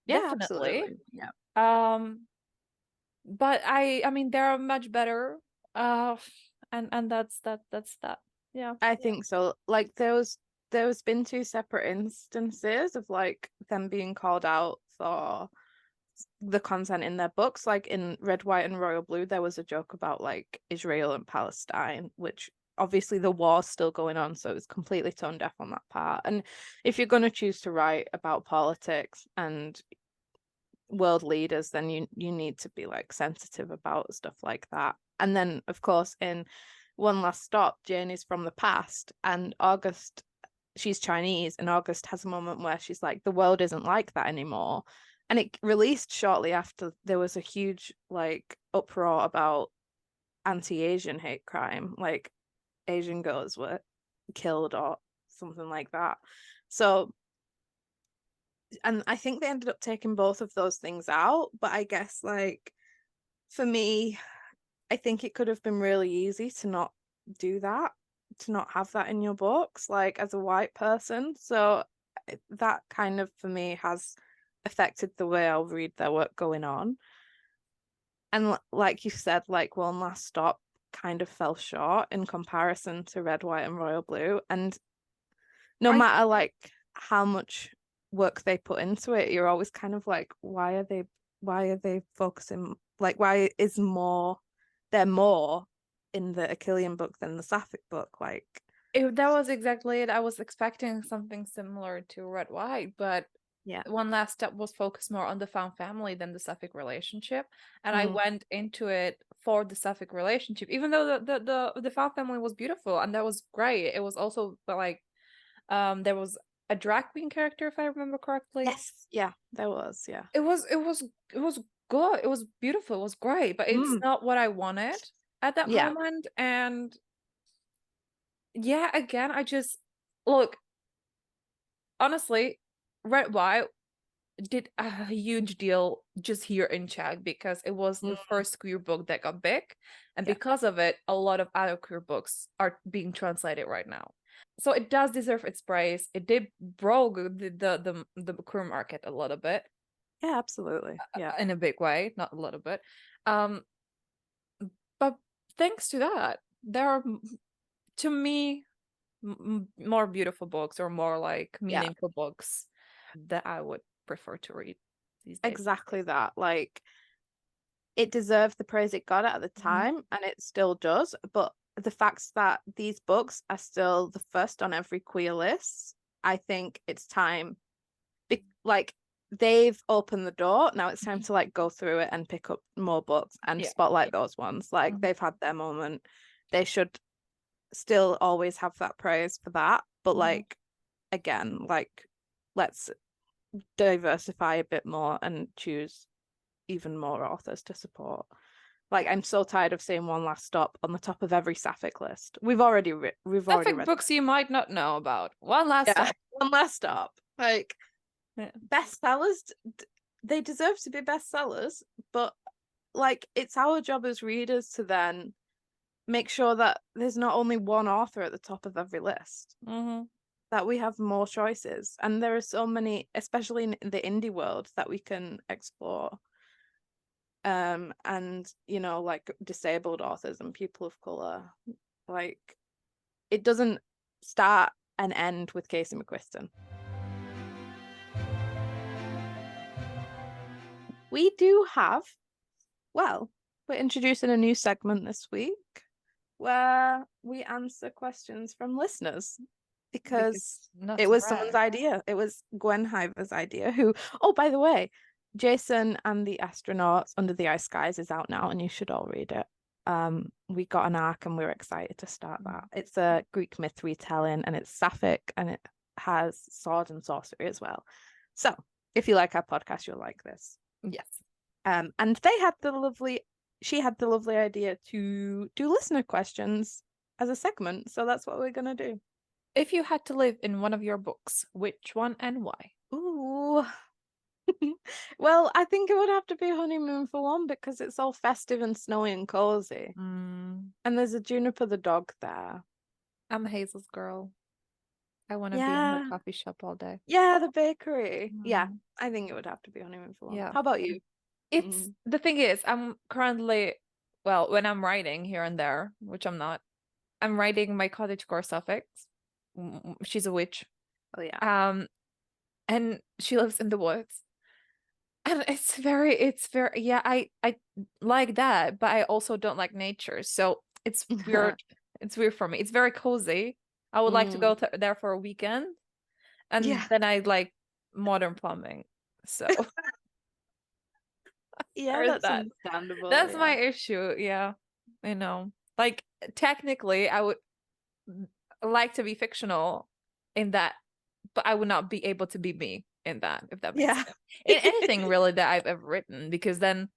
Yeah, definitely. absolutely. Yeah. Um, but I mean they're much better. Uh, and that's that. Yeah. I think so. Like there's been two separate instances of like them being called out for the content in their books. Like in Red, White, and Royal Blue, there was a joke about like Israel and Palestine, which obviously the war's still going on, so it was completely tone deaf on that part. And if you're going to choose to write about politics and world leaders, then you need to be like sensitive about stuff like that. And then of course in One Last Stop, Jane is from the past, and August, she's Chinese, and August has a moment where she's like, the world isn't like that anymore. And it released shortly after there was a huge like uproar about anti-Asian hate crime, like Asian girls were killed or something like that. So, and I think they ended up taking both of those things out, but I guess like for me, I think it could have been really easy to not do that, to not have that in your books, like as a white person. So that kind of for me has affected the way I'll read their work going on. And like you said, like One Last Stop kind of fell short in comparison to Red, White, and Royal Blue. And no I matter like how much work they put into it, you're always kind of like, why are they focusing, like why is more they're more in the Achillean book than the Sapphic book? Like, that was exactly it. I was expecting something similar to Red White, but yeah. One Last Step was focused more on the found family than the sapphic relationship. And I Mm, went into it for the sapphic relationship, even though the found family was beautiful and that was great. It was also but like there was a drag queen character, if I remember correctly. yes, yeah, there was, yeah. It was good. It was beautiful. It was great, but it's Mm, not what I wanted at that yeah, moment. And yeah, again, I just look, honestly, Red White did a huge deal just here in Czech because it was the mm, first queer book that got big, and yeah, because of it, a lot of other queer books are being translated right now. So it does deserve its praise. It did broke the queer market a little bit, yeah, absolutely, yeah, in a big way, not a little bit. Um, but thanks to that, there are, to me, more beautiful books or more like yeah, meaningful books that I would prefer to read these days. exactly that. Like, it deserved the praise it got at the Mhm. time, and it still does. But the fact that these books are still the first on every queer list, I think it's time. Like they've opened the door. Now it's time to like go through it and pick up more books and Yeah. spotlight those ones. Like Mhm. they've had their moment. They should still always have that praise for that. But Mhm. like again, like let's diversify a bit more and choose even more authors to support. Like I'm so tired of seeing One Last Stop on the top of every sapphic list. We've already Sapphic read books you might not know about. One last that. Yeah, stop. One Last Stop. Like Yeah. bestsellers, they deserve to be bestsellers, but like it's our job as readers to then make sure that there's not only one author at the top of every list, Hmm. that we have more choices, and there are so many, especially in the indie world, that we can explore. and like disabled authors and people of color. Like, it doesn't start and end with Casey McQuiston. We do have, well, we're introducing a new segment this week where we answer questions from listeners because not it to was someone's brag. idea. It was Gwen Hiver's idea, who, oh, by the way, Jason and the Astronauts Under the Ice Skies is out now, and you should all read it. We got an arc and we're excited to start that. It's a Greek myth retelling, and it's sapphic, and it has sword and sorcery as well. So if you like our podcast, you'll like this. Yes. And she had the lovely idea to do listener questions as a segment. So that's what we're gonna do. If you had to live in one of your books, which one and why? Ooh. Well, I think it would have to be Honeymoon for one because it's all festive and snowy and cozy. And there's a Juniper the dog there. I'm Hazel's girl. I want to be in her Yeah. coffee shop all day. Yeah, the bakery. Yeah, I think it would have to be Honeymoon for one. Yeah. How about you? It's the thing is, I'm currently, well, when I'm writing here and there, which I'm not, I'm writing my cottagecore suffix. She's a witch. Oh yeah. And she lives in the woods. And it's very, yeah, I like that, but I also don't like nature. So it's weird. It's weird for me. It's very cozy. I would like to go there for a weekend. And Yeah. then I like modern plumbing. So Yeah, there's that's that. understandable. That's Yeah. my issue. Yeah. I know. Like technically I would like to be fictional in that, but I would not be able to be me in that, if that makes Yeah. sense. In anything really that I've ever written, because then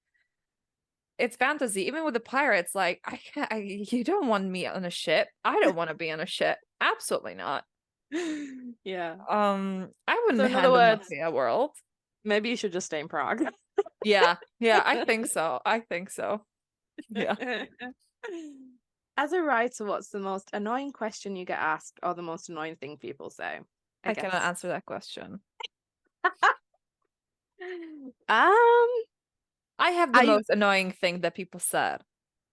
it's fantasy. Even with the pirates, like I can't. You don't want me on a ship. I don't want to be on a ship. Absolutely not. Yeah. I So wouldn't in other handle words, mafia world. maybe you should just stay in Prague. Yeah, yeah, I think so. I think so. Yeah. As a writer, what's the most annoying question you get asked or the most annoying thing people say? I I cannot guess. answer that question. Um, I have the are you most annoying thing that people said,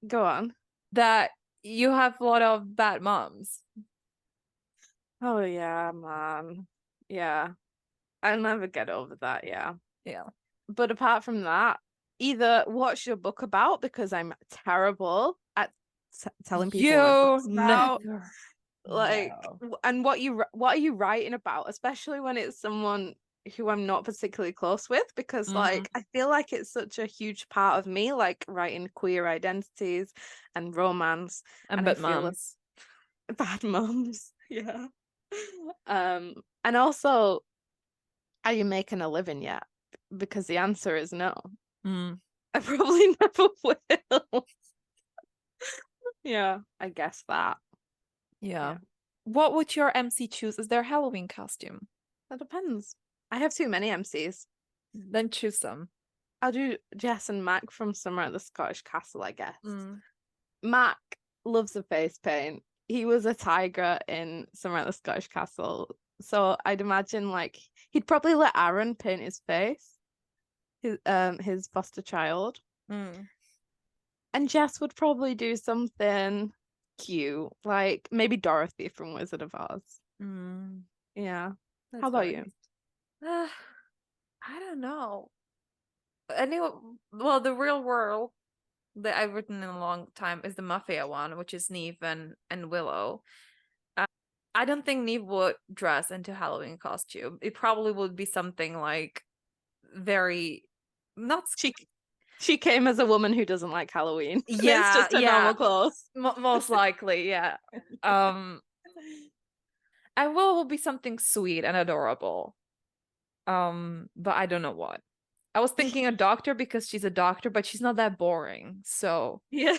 go on. that you have a lot of bad moms. Oh yeah, man. Yeah. I'll never get over that, yeah. Yeah. But apart from that, either what's your book about because I'm terrible at telling people what my You book's about, never like, know. and what are you writing about, especially when it's someone who I'm not particularly close with, because like I feel like it's such a huge part of me, like writing queer identities and romance, And and I bad feel like moms. bad moms, yeah. And also, are you making a living yet? Because the answer is no. Mm. I probably never will. Yeah, I guess that. Yeah. Yeah, What would your MC choose as their Halloween costume? that depends. I have too many MCs. Then choose some. I'll do Jess and Mac from Summer at the Scottish Castle, I guess. Mm. Mac loves a face paint. He was a tiger in Summer at the Scottish Castle. So I'd imagine like he'd probably let Aaron paint his face, his foster child. Mm. And Jess would probably do something cute, like maybe Dorothy from Wizard of Oz. Mm. Yeah. That's How about very you? nice. I don't know. Anyway, well, the real world that I've written in a long time is the Mafia one, which is Neve and Willow. I don't think Neve would dress into Halloween costume. It probably would be something like very not She came as a woman who doesn't like Halloween. It's yeah, just her yeah, normal clothes. most likely, yeah. Um, and Willow will be something sweet and adorable. But I don't know what. I was thinking a doctor because she's a doctor, but she's not that boring. So Yeah.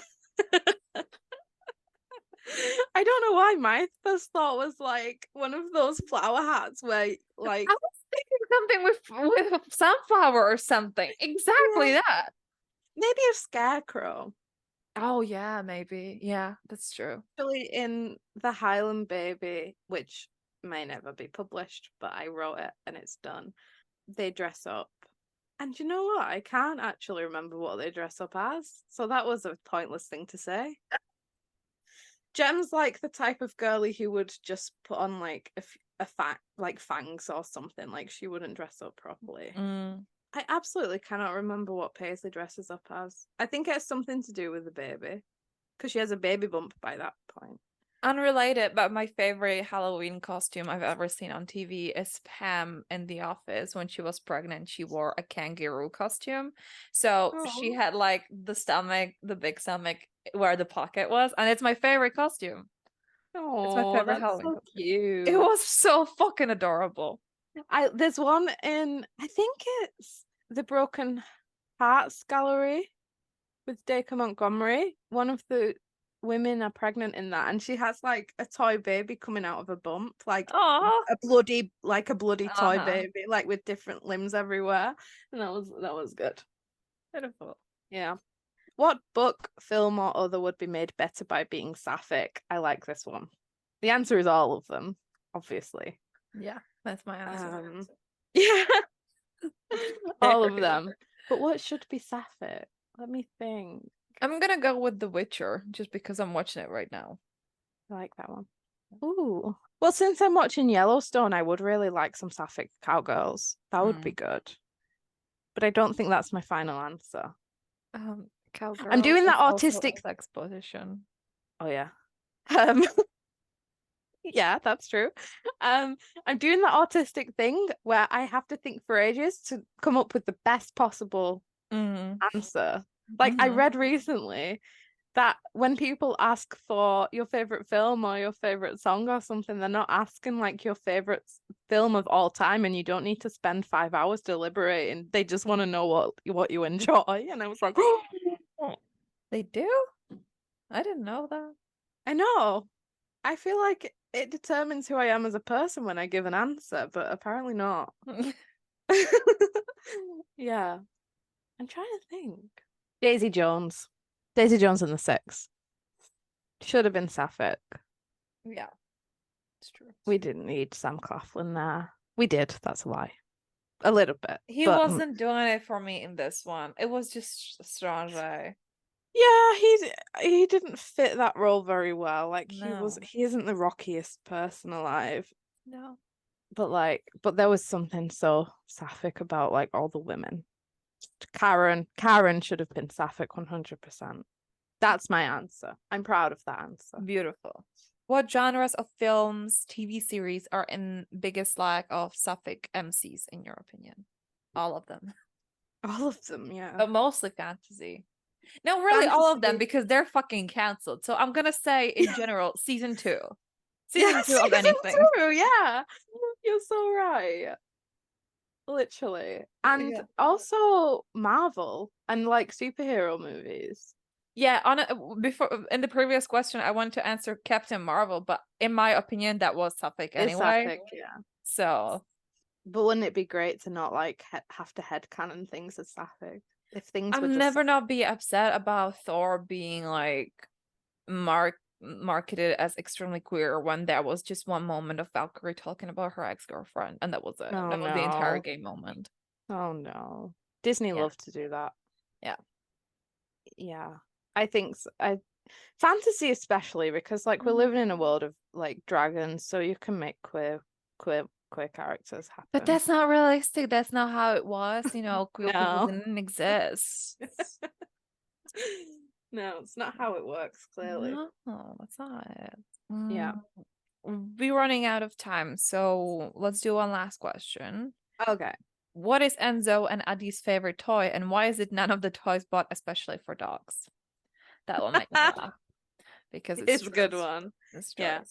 I don't know why my first thought was like one of those flower hats where like I was thinking something with sunflower or something. Exactly yeah, that. maybe a scarecrow. Oh yeah, maybe. Yeah, that's true. Actually, in The Highland Baby, which may never be published, but I wrote it and it's done. They dress up And you know what? I can't actually remember what they dress up as. So that was a pointless thing to say. Gem's like the type of girly who would just put on like like fangs or something. Like she wouldn't dress up properly. Mm. I absolutely cannot remember what Paisley dresses up as. I think it has something to do with the baby because she has a baby bump by that point. Unrelated, but my favorite Halloween costume I've ever seen on TV is Pam in The Office. When she was pregnant, she wore a kangaroo costume. So she Oh, had like the stomach, the big stomach where the pocket was, and it's my favorite costume. It's my oh, favorite that's Halloween so costume. It cute. was so fucking adorable. There's one in I think it's the Broken Hearts Gallery with Dacre Montgomery. One of the women are pregnant in that, and she has like a toy baby coming out of a bump, like Oh, a bloody toy uh-huh. baby, like with different limbs everywhere. And that was good. Beautiful. Yeah. What book, film, or other would be made better by being sapphic? I like this one. The answer is all of them, obviously. Yeah, that's my answer. Yeah, all of Very. them. But what should be sapphic? Let me think. I'm gonna go with The Witcher just because I'm watching it right now. I like that one. Ooh. Well, since I'm watching Yellowstone, I would really like some sapphic cowgirls. That would be Mm. good. But I don't think that's my final answer. I'm Cowgirl doing is that also a autistic. sex position. Oh yeah. Um, yeah, that's true. Um, I'm doing the autistic thing where I have to think for ages to come up with the best possible Mm. answer. Like I read recently that when people ask for your favorite film or your favorite song or something, they're not asking like your favorite film of all time, and you don't need to spend 5 hours deliberating. They just want to know what you enjoy. And I was like, They do? I didn't know that. I know. I feel like it determines who I am as a person when I give an answer, but apparently not. Yeah. I'm trying to think. Daisy Jones. Daisy Jones and the Six. Should have been Sapphic. Yeah, it's true. We didn't need Sam Claflin there. We did, that's a lie. A little bit. He But wasn't doing it for me in this one. It was just Strange. yeah, he didn't fit that role very well. Like No, he isn't the rockiest person alive. no. But there was something so sapphic about like all the women. Karen should have been sapphic 100%. That's my answer. I'm proud of that answer. Beautiful. What genres of films, TV series are in biggest lack of sapphic MCs in your opinion? All of them, All of them, yeah. but mostly fantasy. No, really, all of them Fantasy. because they're fucking canceled. So I'm gonna say in general, season two. Yeah, Season two of season anything. 2, yeah. You're so right. Literally. And Yeah. also Marvel and like superhero movies. Yeah, on before in the previous question, I wanted to answer Captain Marvel, but in my opinion, that was Suffolk It's anyway. sapphic, yeah. So But wouldn't it be great to not like have to headcanon things as sapphic? If things were I'm just never not be upset about Thor being like marketed as extremely queer when there was just one moment of Valkyrie talking about her ex-girlfriend, and that was it. oh That was the entire no. game moment. Oh no. Disney Yeah, loved to do that. yeah. Yeah. I think I fantasy especially because like we're Mhm. living in a world of like dragons, so you can make queer characters But happen. that's not realistic. That's not how it was. Queer people No. didn't exist. No, it's not how it works, clearly. No, that's not it. Yeah. We're running out of time, so let's do one last question. Okay. What is Enzo and Adi's favorite toy, and why is it none of the toys bought especially for dogs? That will make me laugh because it's It's a true. good one. It's true. Yeah.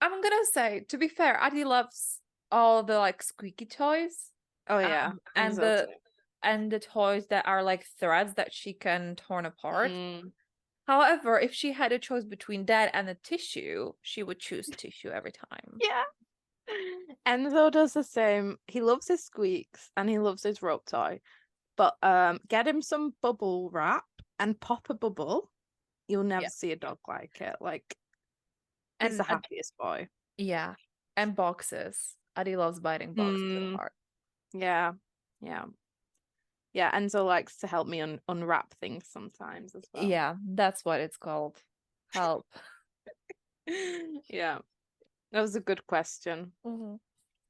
I'm gonna say, to be fair, Adi loves all the like squeaky toys, Oh yeah. and Enzo too. the toys that are like threads that she can torn apart. Mm. However, if she had a choice between that and a tissue, she would choose tissue every time. Yeah. Enzo does the same. He loves his squeaks and he loves his rope toy. But get him some bubble wrap and pop a bubble. You'll never Yeah. see a dog like it. Like he's And the happiest boy. yeah, and boxes. Adi loves biting boxes Mm, apart. yeah. Yeah. Yeah, Enzo likes to help me unwrap things sometimes as well. Yeah, that's what it's called. Help. Yeah, that was a good question. Mm-hmm.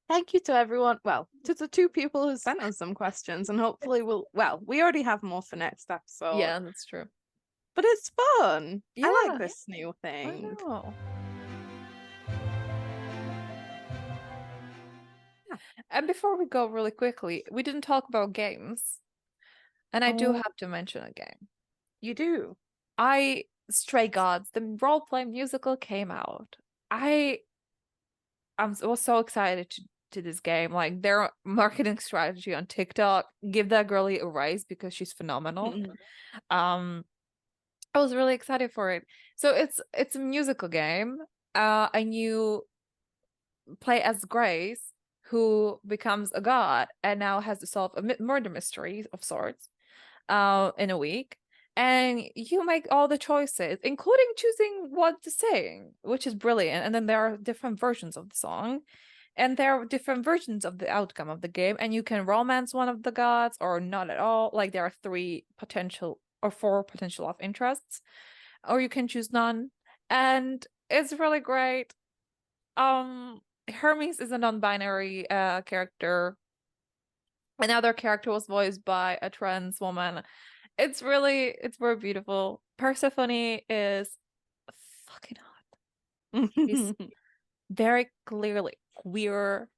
Thank you to everyone. Well, to the two people who sent us some questions, and hopefully we already have more for next episode. Yeah, that's true. But it's fun. I like Yeah, this new I thing. know. Yeah. And before we go really quickly, we didn't talk about games. And I do Oh, have to mention a game. you do. Stray Gods, the role-play musical came out. Was so excited to this game. Like their marketing strategy on TikTok, give that girlie a raise because she's phenomenal. Um, I was really excited for it. So it's a musical game, and you play as Grace, who becomes a god and now has to solve a murder mystery of sorts, in a week. And you make all the choices, including choosing what to sing, which is brilliant. And then there are different versions of the song, and there are different versions of the outcome of the game. And you can romance one of the gods or not at all. Like there are four potential love interests, or you can choose none. And it's really great. Hermes is a non-binary character. Another character was voiced by a trans woman. It's very beautiful. Persephone is fucking hot. She's very clearly queer.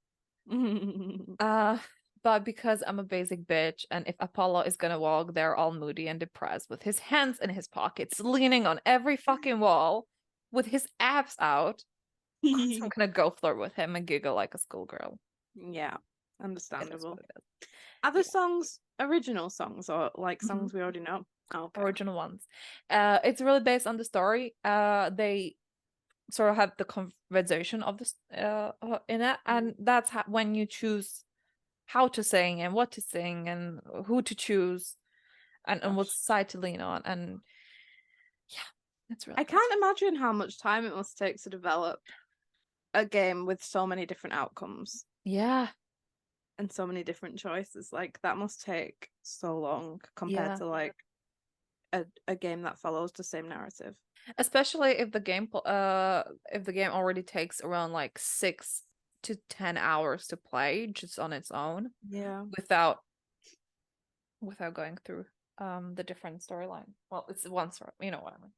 But because I'm a basic bitch, and if Apollo is gonna walk, they're all moody and depressed with his hands in his pockets, leaning on every fucking wall, with his abs out. Of course, I'm gonna go flirt with him and giggle like a schoolgirl. Yeah, It is understandable. what it is. Other Yeah. songs, original songs, or like Mhm. songs we already know? Okay. Original ones. It's really based on the story. They sort of have the conversation of this in it, and that's when you choose how to sing and what to sing and who to choose, and what side to lean on. And yeah, it's really I good. can't imagine how much time it must take to develop a game with so many different outcomes Yeah, and so many different choices. Like that must take so long compared yeah. to like a game that follows the same narrative. Especially if the game already takes around like 6 to 10 hours to play just on its own, Yeah. without going through the different storyline. Well, it's one story, you know what I mean.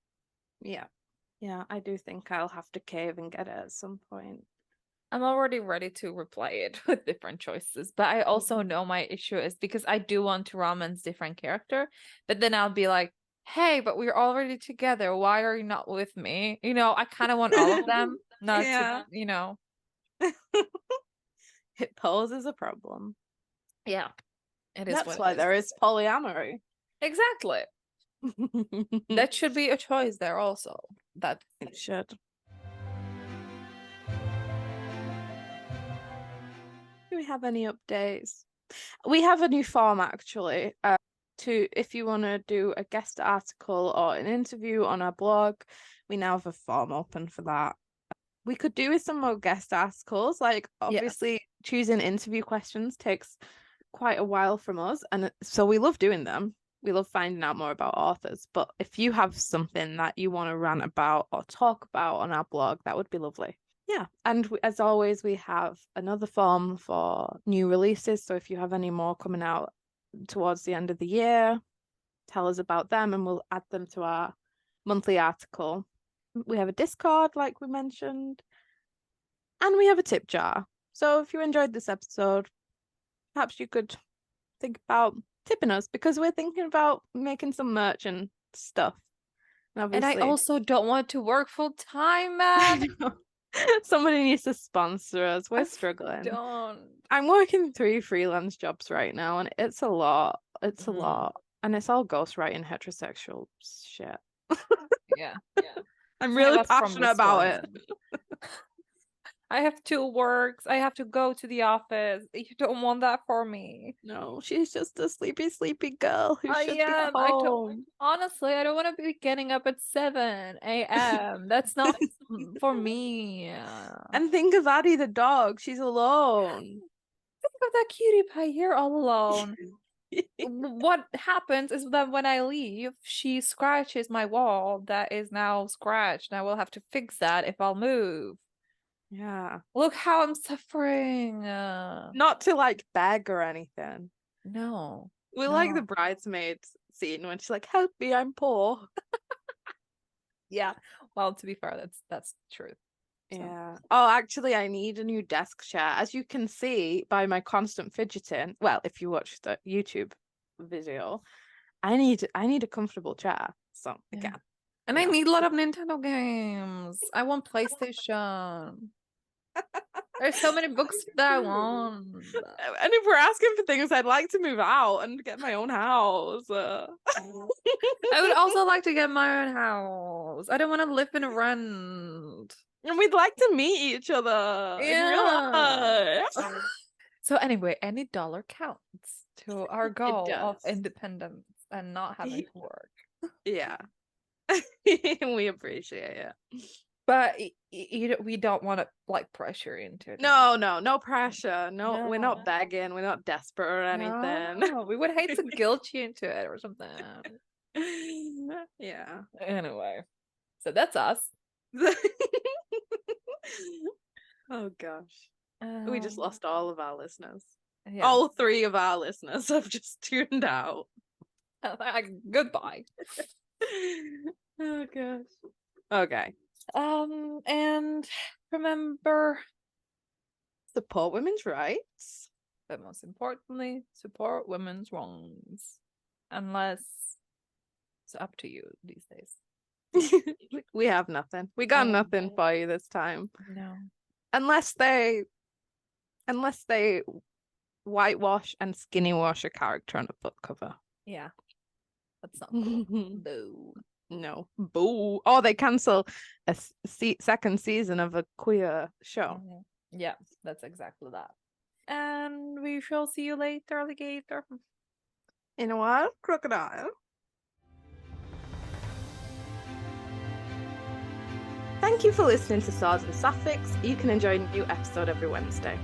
Yeah. Yeah, I do think I'll have to cave and get it at some point. I'm already ready to replay it with different choices, but I also know my issue is because I do want to romance different character, but then I'll be like, hey, but we're already together. Why are you not with me? I kind of want all of them, not Yeah. to. It poses a problem. Yeah, it is That's what why it is. there is polyamory. Exactly. That should be a choice there also. That It should. Do we have any updates? We have a new form actually. If you want to do a guest article or an interview on our blog, we now have a form open for that. We could do with some more guest articles. Like obviously choosing interview questions takes quite a while from us, and so we love doing them. We love finding out more about authors. But if you have something that you want to rant about or talk about on our blog, that would be lovely. Yeah, and as always, we have another form for new releases. So if you have any more coming out towards the end of the year, tell us about them and we'll add them to our monthly article. We have a Discord, like we mentioned, and we have a tip jar. So if you enjoyed this episode, perhaps you could think about tipping us because we're thinking about making some merch and stuff. And I Obviously, also don't want to work full time, man. somebody needs to sponsor us. We're I struggling. don't. I'm working 3 freelance jobs right now, and it's a lot. It's a lot, and it's all ghostwriting heterosexual shit. Yeah. I'm Save really us from the passionate about stress. it. I have 2 works. I have to go to the office. You don't want that for me. No, she's just a sleepy girl who I should be at am. I don't. home. Honestly, I don't want to be getting up at 7 a.m. That's not for me. And think of Addie the dog. She's alone. Think of that cutie pie here all alone. What happens is that when I leave, she scratches my wall that is now scratched, and I will have to fix that if I'll move. Yeah. Look how I'm suffering. Not to like beg or anything. No. We No. like the bridesmaids scene when she's like, "Help me, I'm poor." Yeah. Well, to be fair, that's true. So. Yeah. Oh, actually, I need a new desk chair. As you can see by my constant fidgeting. Well, if you watch the YouTube video, I need a comfortable chair. So again, and I need a lot of Nintendo games. I want PlayStation. There's so many books that I want. And if we're asking for things, I'd like to move out and get my own house. I would also like to get my own house. I don't want to live in a rent. And we'd like to meet each other in real life. So anyway, any dollar counts to our goal of independence and not having to work. Yeah. We appreciate it. But we don't want to like pressure into it. No pressure. No, we're not begging. We're not desperate or anything. No, we would hate to guilt you into it or something. Yeah. Anyway, so that's us. Oh gosh. We just lost all of our listeners. Yeah. All 3 of our listeners have just tuned out. Goodbye. Oh gosh. Okay. And remember, support women's rights, but most importantly, support women's wrongs. Unless it's up to you these days. We have nothing. We got nothing for you this time. No. Unless they whitewash and skinny wash a character on a book cover. Yeah. That's not cool. Boo. No. Boo. Or they cancel a second season of a queer show. Yeah, that's exactly that. And we shall see you later, alligator. In a while, crocodile. Thank you for listening to Swords and Sapphics. You can enjoy a new episode every Wednesday.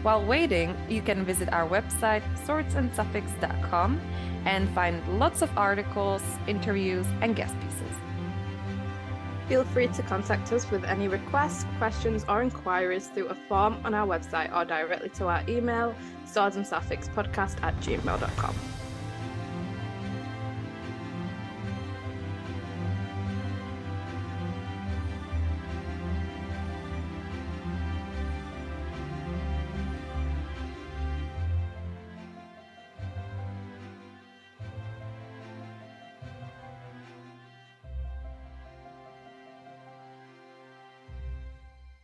While waiting, you can visit our website, swordsandsuffix.com, and find lots of articles, interviews, and guest pieces. Feel free to contact us with any requests, questions, or inquiries through a form on our website or directly to our email, swordsandsuffixpodcast@gmail.com.